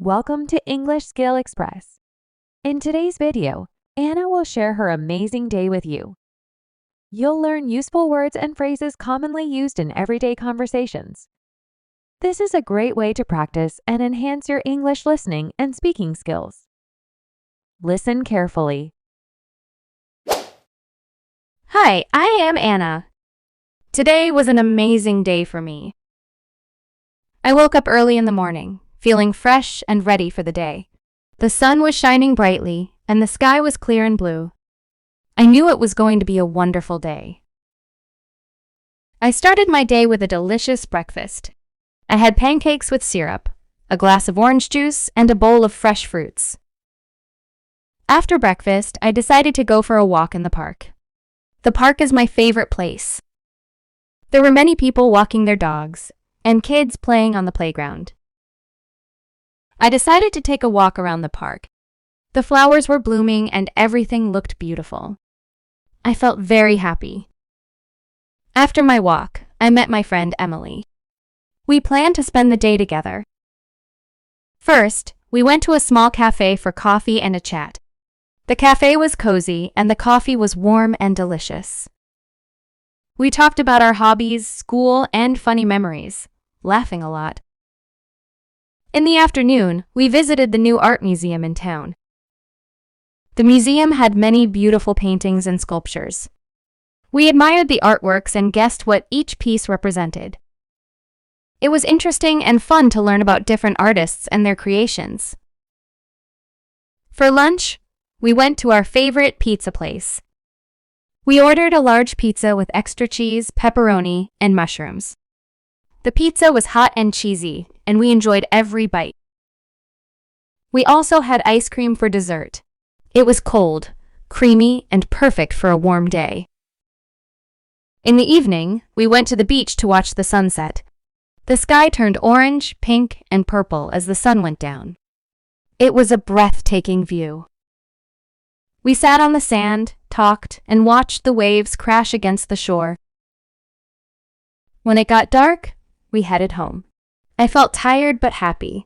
Welcome to English Skill Express. In today's video, Anna will share her amazing day with you. You'll learn useful words and phrases commonly used in everyday conversations. This is a great way to practice and enhance your English listening and speaking skills. Listen carefully. Hi, I am Anna. Today was an amazing day for me. I woke up early in the morning, feeling fresh and ready for the day. The sun was shining brightly, and the sky was clear and blue. I knew it was going to be a wonderful day. I started my day with a delicious breakfast. I had pancakes with syrup, a glass of orange juice, and a bowl of fresh fruits. After breakfast, I decided to go for a walk in the park. The park is my favorite place. There were many people walking their dogs, and kids playing on the playground. I decided to take a walk around the park. The flowers were blooming and everything looked beautiful. I felt very happy. After my walk, I met my friend Emily. We planned to spend the day together. First, we went to a small cafe for coffee and a chat. The cafe was cozy and the coffee was warm and delicious. We talked about our hobbies, school, and funny memories, laughing a lot. In the afternoon, we visited the new art museum in town. The museum had many beautiful paintings and sculptures. We admired the artworks and guessed what each piece represented. It was interesting and fun to learn about different artists and their creations. For lunch, we went to our favorite pizza place. We ordered a large pizza with extra cheese, pepperoni, and mushrooms. The pizza was hot and cheesy, and we enjoyed every bite. We also had ice cream for dessert. It was cold, creamy, and perfect for a warm day. In the evening, we went to the beach to watch the sunset. The sky turned orange, pink, and purple as the sun went down. It was a breathtaking view. We sat on the sand, talked, and watched the waves crash against the shore. When it got dark, we headed home. I felt tired but happy.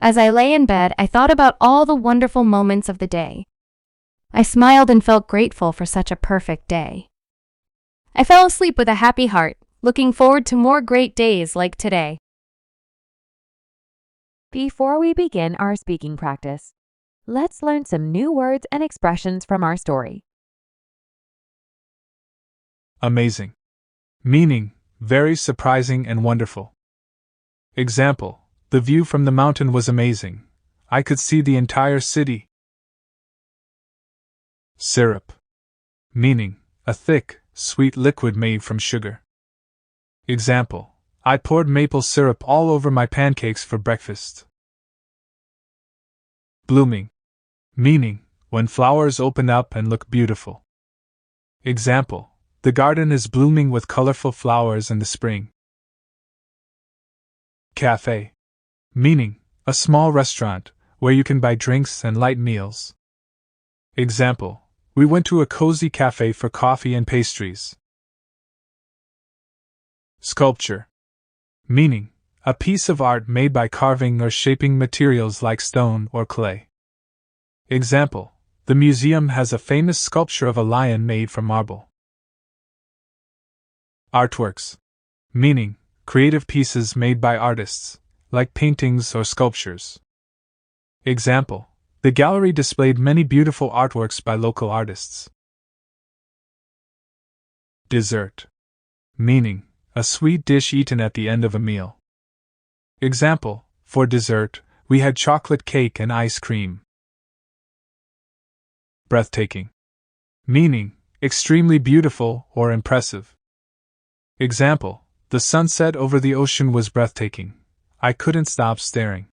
As I lay in bed, I thought about all the wonderful moments of the day. I smiled and felt grateful for such a perfect day. I fell asleep with a happy heart, looking forward to more great days like today. Before we begin our speaking practice, let's learn some new words and expressions from our story. Amazing. Meaning, very surprising and wonderful. Example, the view from the mountain was amazing. I could see the entire city. Syrup. Meaning, a thick, sweet liquid made from sugar. Example, I poured maple syrup all over my pancakes for breakfast. Blooming. Meaning, when flowers open up and look beautiful. Example, the garden is blooming with colorful flowers in the spring. Cafe. Meaning, a small restaurant where you can buy drinks and light meals. Example, we went to a cozy cafe for coffee and pastries. Sculpture. Meaning, a piece of art made by carving or shaping materials like stone or clay. Example, the museum has a famous sculpture of a lion made from marble. Artworks. Meaning, creative pieces made by artists, like paintings or sculptures. Example, the gallery displayed many beautiful artworks by local artists. Dessert. Meaning, a sweet dish eaten at the end of a meal. Example, for dessert, we had chocolate cake and ice cream. Breathtaking. Meaning, extremely beautiful or impressive. Example, the sunset over the ocean was breathtaking. I couldn't stop staring.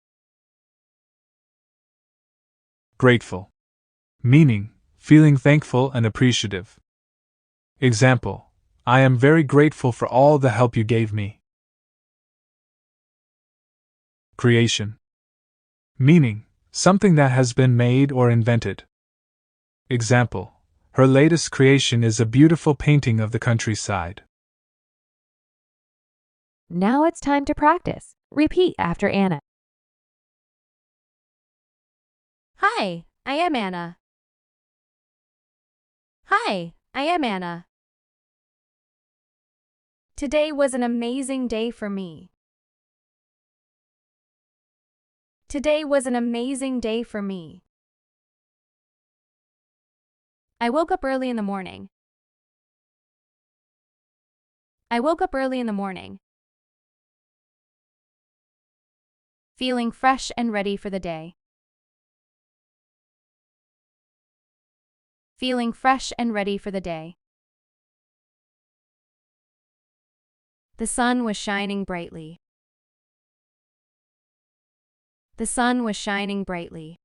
Grateful. Meaning, feeling thankful and appreciative. Example, I am very grateful for all the help you gave me. Creation. Meaning, something that has been made or invented. Example, her latest creation is a beautiful painting of the countryside. Now it's time to practice. Repeat after Anna. Hi, I am Anna. Hi, I am Anna. Today was an amazing day for me. Today was an amazing day for me. I woke up early in the morning. I woke up early in the morning. Feeling fresh and ready for the day. Feeling fresh and ready for the day. The sun was shining brightly. The sun was shining brightly.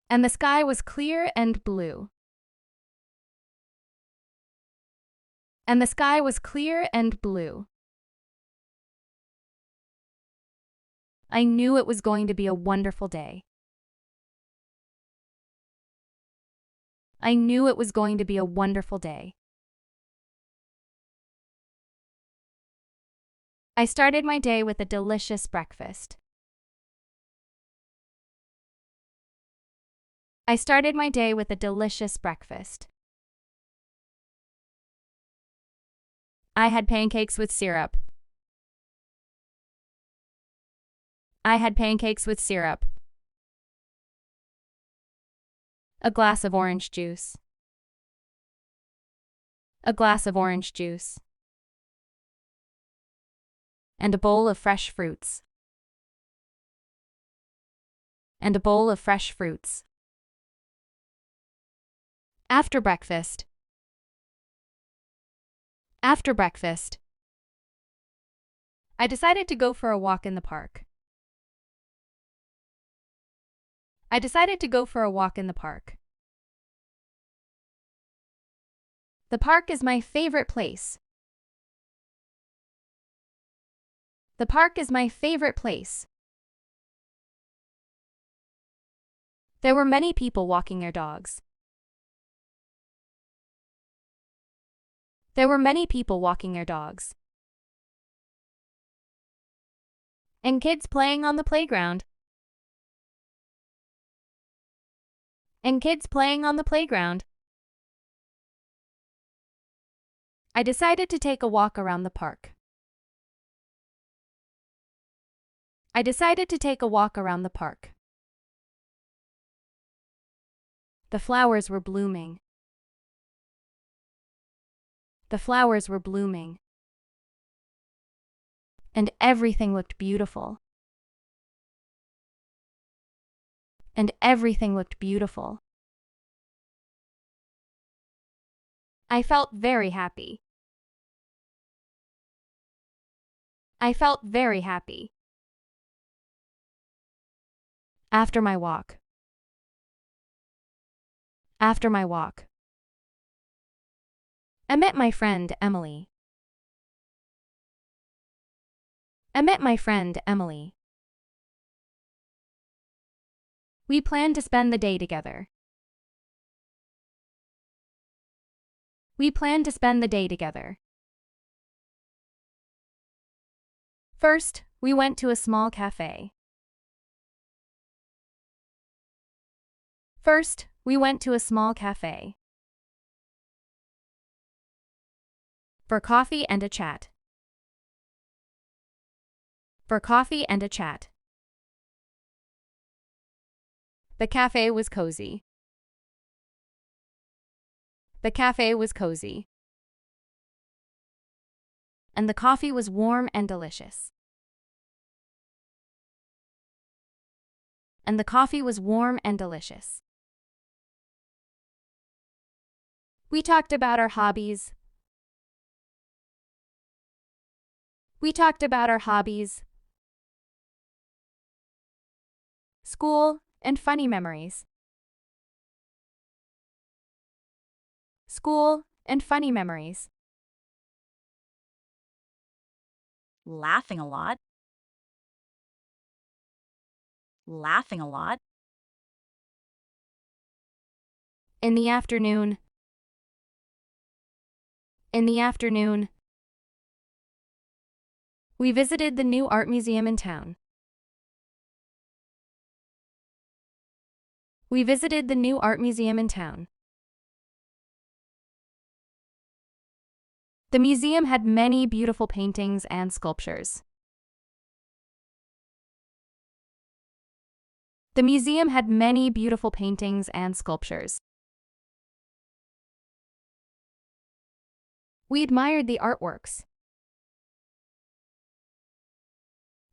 And the sky was clear and blue. And the sky was clear and blue. I knew it was going to be a wonderful day. I knew it was going to be a wonderful day. I started my day with a delicious breakfast. I started my day with a delicious breakfast. I had pancakes with syrup. I had pancakes with syrup. A glass of orange juice. A glass of orange juice. And a bowl of fresh fruits. And a bowl of fresh fruits. After breakfast. After breakfast. I decided to go for a walk in the park. I decided to go for a walk in the park. The park is my favorite place. The park is my favorite place. There were many people walking their dogs. There were many people walking their dogs. And kids playing on the playground. And kids playing on the playground. I decided to take a walk around the park. I decided to take a walk around the park. The flowers were blooming. The flowers were blooming. And everything looked beautiful. And everything looked beautiful. I felt very happy. I felt very happy. After my walk. After my walk. I met my friend Emily. I met my friend Emily. We planned to spend the day together. We planned to spend the day together. First, we went to a small cafe. First, we went to a small cafe. For coffee and a chat. For coffee and a chat. The cafe was cozy. The cafe was cozy. And the coffee was warm and delicious. And the coffee was warm and delicious. We talked about our hobbies. We talked about our hobbies, school, and funny memories. School and funny memories. Laughing a lot. Laughing a lot. In the afternoon. In the afternoon. We visited the new art museum in town. We visited the new art museum in town. The museum had many beautiful paintings and sculptures. The museum had many beautiful paintings and sculptures. We admired the artworks.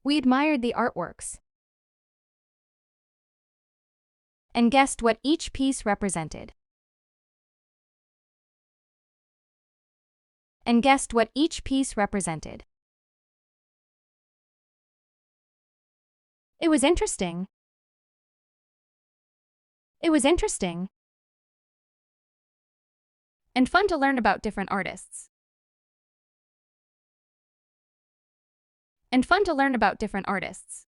We admired the artworks and guessed what each piece represented. And guessed what each piece represented. It was interesting. It was interesting. And fun to learn about different artists. And fun to learn about different artists.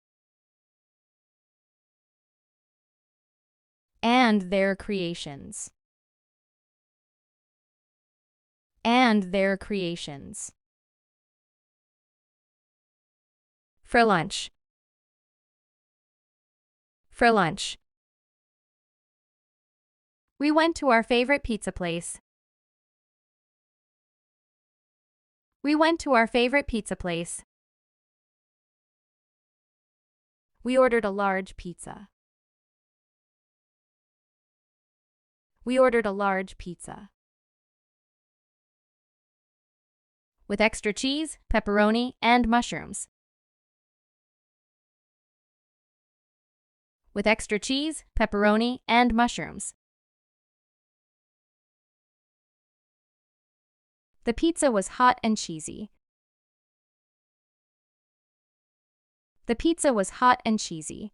And their creations. And their creations. For lunch. For lunch. We went to our favorite pizza place. We went to our favorite pizza place. We ordered a large pizza. We ordered a large pizza. With extra cheese, pepperoni, and mushrooms. With extra cheese, pepperoni, and mushrooms. The pizza was hot and cheesy. The pizza was hot and cheesy.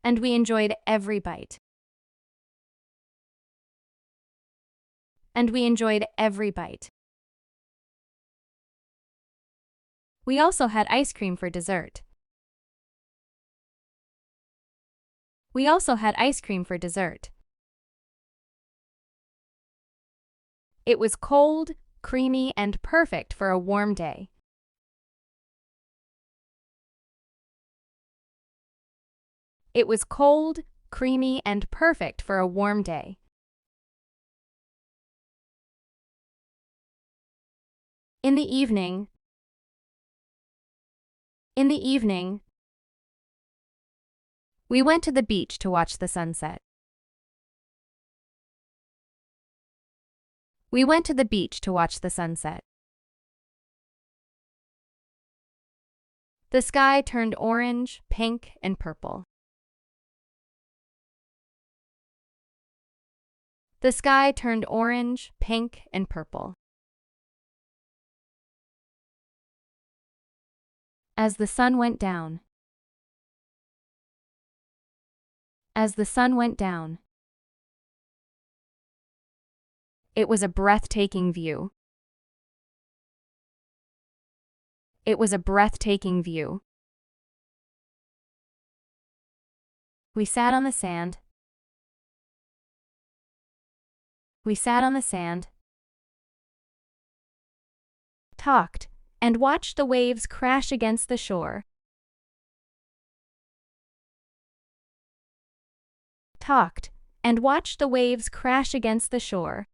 And we enjoyed every bite. And we enjoyed every bite. We also had ice cream for dessert. We also had ice cream for dessert. It was cold, creamy, and perfect for a warm day. It was cold, creamy, and perfect for a warm day. In the evening, we went to the beach to watch the sunset. We went to the beach to watch the sunset. The sky turned orange, pink, and purple. The sky turned orange, pink, and purple. As the sun went down. As the sun went down. It was a breathtaking view. It was a breathtaking view. We sat on the sand. We sat on the sand, talked, and watched the waves crash against the shore. Talked, and watched the waves crash against the shore.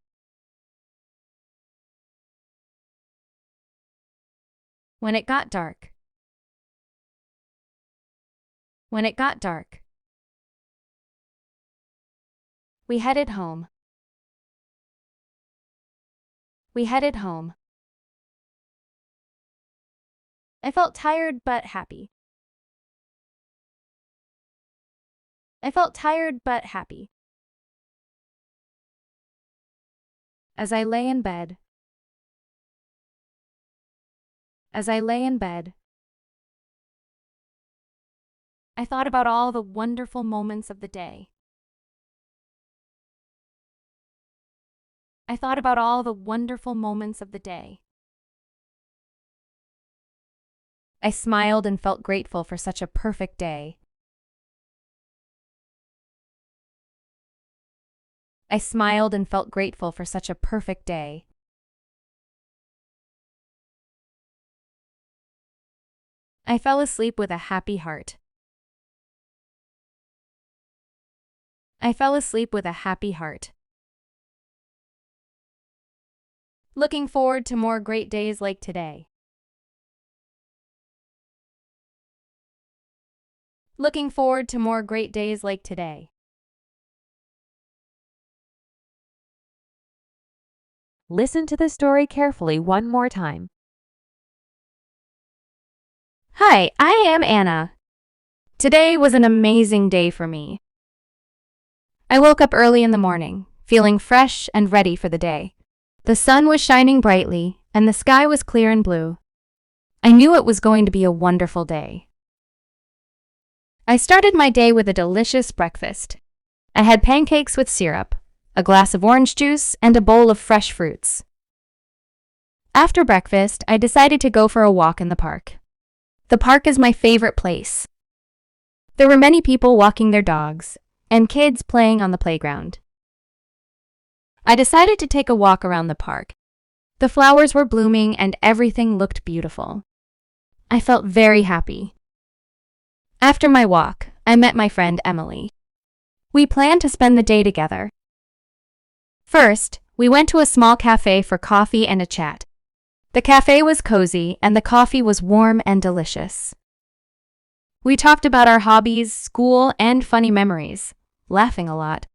When it got dark. When it got dark. We headed home. We headed home. I felt tired but happy. I felt tired but happy. As I lay in bed. As I lay in bed. I thought about all the wonderful moments of the day. I thought about all the wonderful moments of the day. I smiled and felt grateful for such a perfect day. I smiled and felt grateful for such a perfect day. I fell asleep with a happy heart. I fell asleep with a happy heart. Looking forward to more great days like today. Looking forward to more great days like today. Listen to the story carefully one more time. Hi, I am Anna. Today was an amazing day for me. I woke up early in the morning, feeling fresh and ready for the day. The sun was shining brightly, and the sky was clear and blue. I knew it was going to be a wonderful day. I started my day with a delicious breakfast. I had pancakes with syrup, a glass of orange juice, and a bowl of fresh fruits. After breakfast, I decided to go for a walk in the park. The park is my favorite place. There were many people walking their dogs, and kids playing on the playground. I decided to take a walk around the park. The flowers were blooming and everything looked beautiful. I felt very happy. After my walk, I met my friend Emily. We planned to spend the day together. First, we went to a small cafe for coffee and a chat. The cafe was cozy and the coffee was warm and delicious. We talked about our hobbies, school, and funny memories, laughing a lot.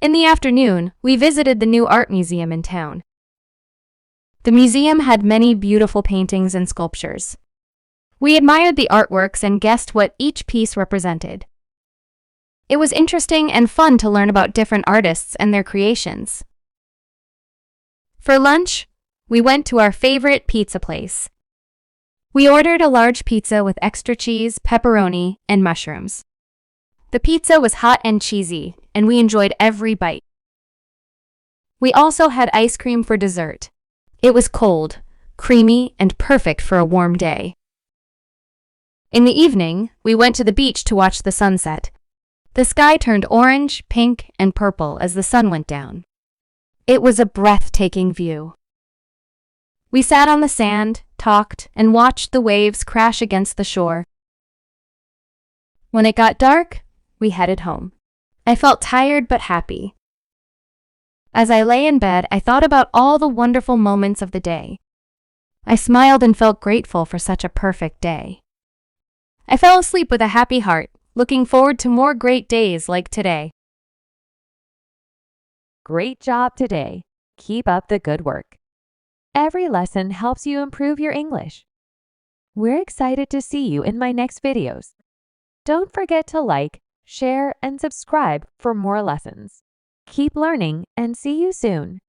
In the afternoon, we visited the new art museum in town. The museum had many beautiful paintings and sculptures. We admired the artworks and guessed what each piece represented. It was interesting and fun to learn about different artists and their creations. For lunch, we went to our favorite pizza place. We ordered a large pizza with extra cheese, pepperoni, and mushrooms. The pizza was hot and cheesy, and we enjoyed every bite. We also had ice cream for dessert. It was cold, creamy, and perfect for a warm day. In the evening, we went to the beach to watch the sunset. The sky turned orange, pink, and purple as the sun went down. It was a breathtaking view. We sat on the sand, talked, and watched the waves crash against the shore. When it got dark, we headed home. I felt tired but happy. As I lay in bed, I thought about all the wonderful moments of the day. I smiled and felt grateful for such a perfect day. I fell asleep with a happy heart, looking forward to more great days like today. Great job today. Keep up the good work. Every lesson helps you improve your English. We're excited to see you in my next videos. Don't forget to like, share, and subscribe for more lessons. Keep learning and see you soon.